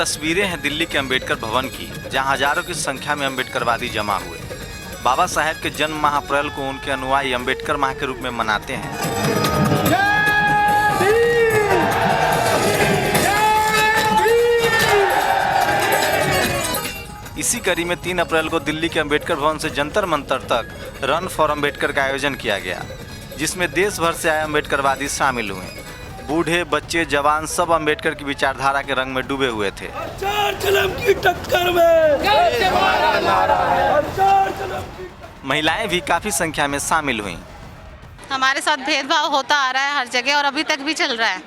तस्वीरें हैं दिल्ली के अंबेडकर भवन की, जहां हजारों की संख्या में अंबेडकरवादी जमा हुए। बाबा साहेब के जन्म माह अप्रैल को उनके अनुयायी अंबेडकर माह के रूप में मनाते हैं। इसी कड़ी में 3 अप्रैल को दिल्ली के अंबेडकर भवन से जंतर मंतर तक रन फॉर अंबेडकर का आयोजन किया गया, जिसमें देश भर से आए अंबेडकरवादी शामिल हुए। बूढ़े, बच्चे, जवान सब अंबेडकर की विचारधारा के रंग में डूबे हुए थे। की टक्कर में महिलाएं भी काफी संख्या में शामिल हुईं। हमारे साथ भेदभाव होता आ रहा है हर जगह और अभी तक भी चल रहा है।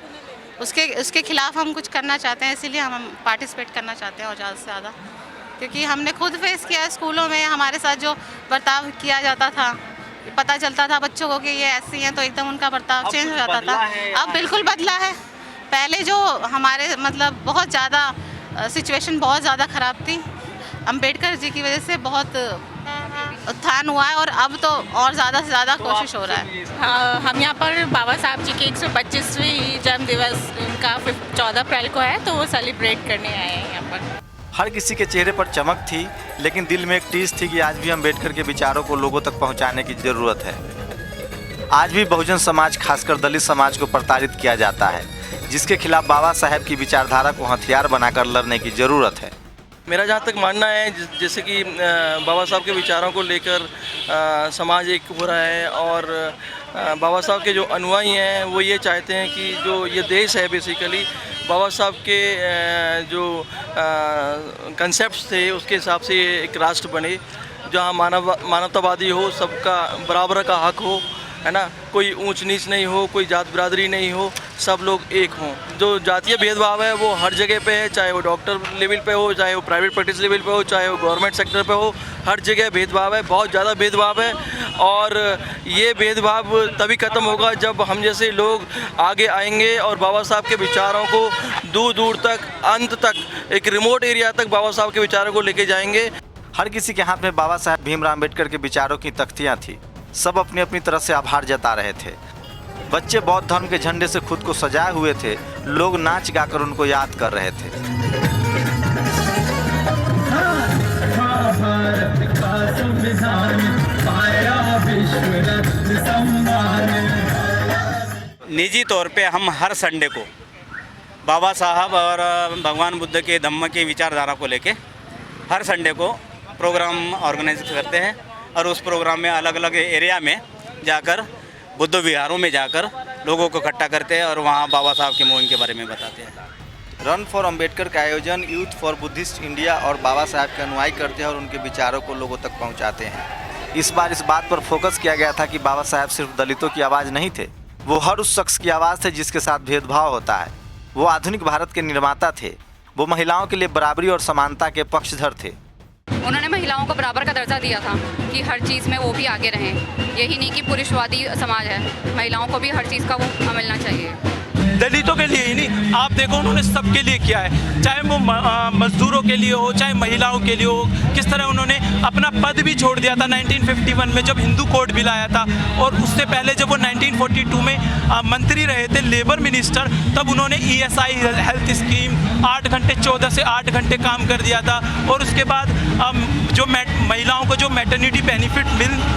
उसके खिलाफ हम कुछ करना चाहते हैं, इसीलिए हम पार्टिसिपेट करना चाहते हैं और ज़्यादा से ज़्यादा, क्योंकि हमने खुद फेस किया है। स्कूलों में हमारे साथ जो बर्ताव किया जाता था, पता चलता था बच्चों को कि ये ऐसी हैं, तो एकदम उनका बर्ताव चेंज हो जाता था। अब बिल्कुल बदला है। पहले जो हमारे मतलब बहुत ज़्यादा सिचुएशन बहुत ज़्यादा ख़राब थी, अंबेडकर जी की वजह से बहुत उत्थान हुआ है और अब तो और ज़्यादा से ज़्यादा कोशिश हो रहा है। हाँ, हम यहाँ पर बाबा साहब जी के 125वीं जन्म दिवस उनका 14 अप्रैल को है, तो वो सेलिब्रेट करने आए हैं यहाँ पर। हर किसी के चेहरे पर चमक थी, लेकिन दिल में एक टीस थी कि आज भी अंबेडकर के विचारों को लोगों तक पहुंचाने की ज़रूरत है। आज भी बहुजन समाज, खासकर दलित समाज को प्रताड़ित किया जाता है, जिसके खिलाफ बाबा साहेब की विचारधारा को हथियार बनाकर लड़ने की ज़रूरत है। मेरा जहाँ तक मानना है, जैसे कि बाबा साहब के विचारों को लेकर समाज एक हो रहा है और बाबा साहब के जो अनुयायी हैं वो ये चाहते हैं कि जो ये देश है बेसिकली बाबा साहब के जो कंसेप्ट्स थे उसके हिसाब से एक राष्ट्र बने, जहाँ मानवतावादी हो, सबका बराबर का हक हो, है ना, कोई ऊंच नीच नहीं हो, कोई जात बिरादरी नहीं हो, सब लोग एक हों। जो जातीय भेदभाव है वो हर जगह पे है, चाहे वो डॉक्टर लेवल पे हो, चाहे वो प्राइवेट प्रैक्टिस लेवल पे हो, चाहे वो गवर्नमेंट सेक्टर पे हो, हर जगह भेदभाव है, बहुत ज़्यादा भेदभाव है। और ये भेदभाव तभी ख़त्म होगा जब हम जैसे लोग आगे आएंगे और बाबा साहब के विचारों को दूर दूर तक, अंत तक, एक रिमोट एरिया तक बाबा साहब के विचारों को लेके जाएंगे। हर किसी के हाथ में बाबा साहेब भीमराव अम्बेडकर के विचारों की तख्तियाँ थी। सब अपनी अपनी तरह से आभार जता रहे थे। बच्चे बौद्ध धर्म के झंडे से खुद को सजाए हुए थे। लोग नाच गाकर उनको याद कर रहे थे। निजी तौर पे हम हर संडे को बाबा साहब और भगवान बुद्ध के धम्म की विचारधारा को लेके हर संडे को प्रोग्राम ऑर्गेनाइज करते हैं और उस प्रोग्राम में अलग अलग एरिया में जाकर, बुद्ध विहारों में जाकर लोगों को इकट्ठा करते हैं और वहाँ बाबा साहब के मुहिम के बारे में बताते हैं। रन फॉर अंबेडकर का आयोजन यूथ फॉर बुद्धिस्ट इंडिया और बाबा साहब के अनुयायी करते हैं और उनके विचारों को लोगों तक पहुँचाते हैं। इस बार इस बात पर फोकस किया गया था कि बाबा साहब सिर्फ दलितों की आवाज़ नहीं थे, वो हर उस शख्स की आवाज़ थे जिसके साथ भेदभाव होता है। वो आधुनिक भारत के निर्माता थे। वो महिलाओं के लिए बराबरी और समानता के पक्षधर थे। उन्होंने महिलाओं को बराबर का दर्जा दिया था कि हर चीज़ में वो भी आगे रहें। यही नहीं कि पुरुषवादी समाज है, महिलाओं को भी हर चीज़ का वो मिलना चाहिए। दलितों के लिए ही नहीं, आप देखो उन्होंने सबके लिए किया है, चाहे वो मजदूरों के लिए हो, चाहे महिलाओं के लिए हो। किस तरह उन्होंने अपना पद भी छोड़ दिया था 1951 में जब हिंदू कोड बिल आया था, और उससे पहले जब वो 1942 में मंत्री रहे थे, लेबर मिनिस्टर, तब उन्होंने ESI हेल्थ स्कीम 8 घंटे 14 से 8 घंटे काम कर दिया था। और उसके बाद जो महिलाओं को जो मैटरनिटी बेनिफिट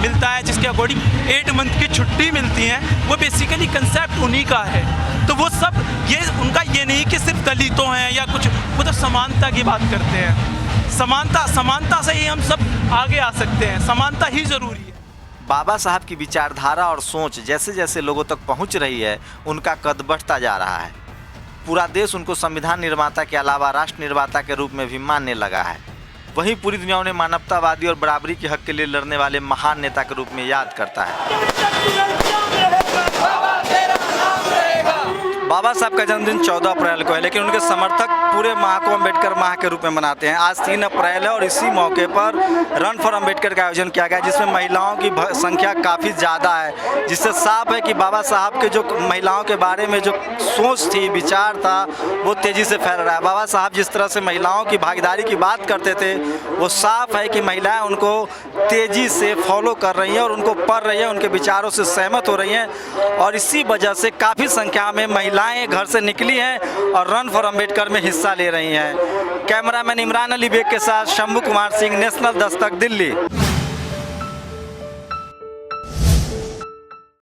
मिलता है, जिसके अकॉर्डिंग 8 मंथ की छुट्टी मिलती है, वो बेसिकली कंसेप्ट उन्हीं का है। तो वो सब ये उनका ये नहीं कि सिर्फ दलितों हैं या कुछ, वो तो समानता की बात करते हैं। समानता से ही हम सब आगे आ सकते हैं, समानता ही ज़रूरी है। बाबा साहब की विचारधारा और सोच जैसे जैसे लोगों तक पहुंच रही है, उनका कद बढ़ता जा रहा है। पूरा देश उनको संविधान निर्माता के अलावा राष्ट्र निर्माता के रूप में भी मानने लगा है। वहीं पूरी दुनिया उन्हें मानवतावादी और बराबरी के हक के लिए लड़ने वाले महान नेता के रूप में याद करता है। बाबा साहब का जन्मदिन 14 अप्रैल को है, लेकिन उनके समर्थक पूरे माह को अम्बेडकर माह के रूप में मनाते हैं। आज 3 अप्रैल है और इसी मौके पर रन फॉर अम्बेडकर का आयोजन किया गया, जिसमें महिलाओं की संख्या काफ़ी ज़्यादा है, जिससे साफ है कि बाबा साहब के जो महिलाओं के बारे में जो सोच थी, विचार था, वो तेज़ी से फैल रहा है। बाबा साहब जिस तरह से महिलाओं की भागीदारी की बात करते थे, वो साफ है कि महिलाएँ उनको तेज़ी से फॉलो कर रही हैं और उनको पढ़ रही हैं, उनके विचारों से सहमत हो रही हैं। और इसी वजह से काफ़ी संख्या में महिला महिलाएं घर से निकली हैं और रन फॉर अम्बेडकर में हिस्सा ले रही हैं। कैमरामैन इमरान अली बेग के साथ शंभू कुमार सिंह, नेशनल दस्तक, दिल्ली।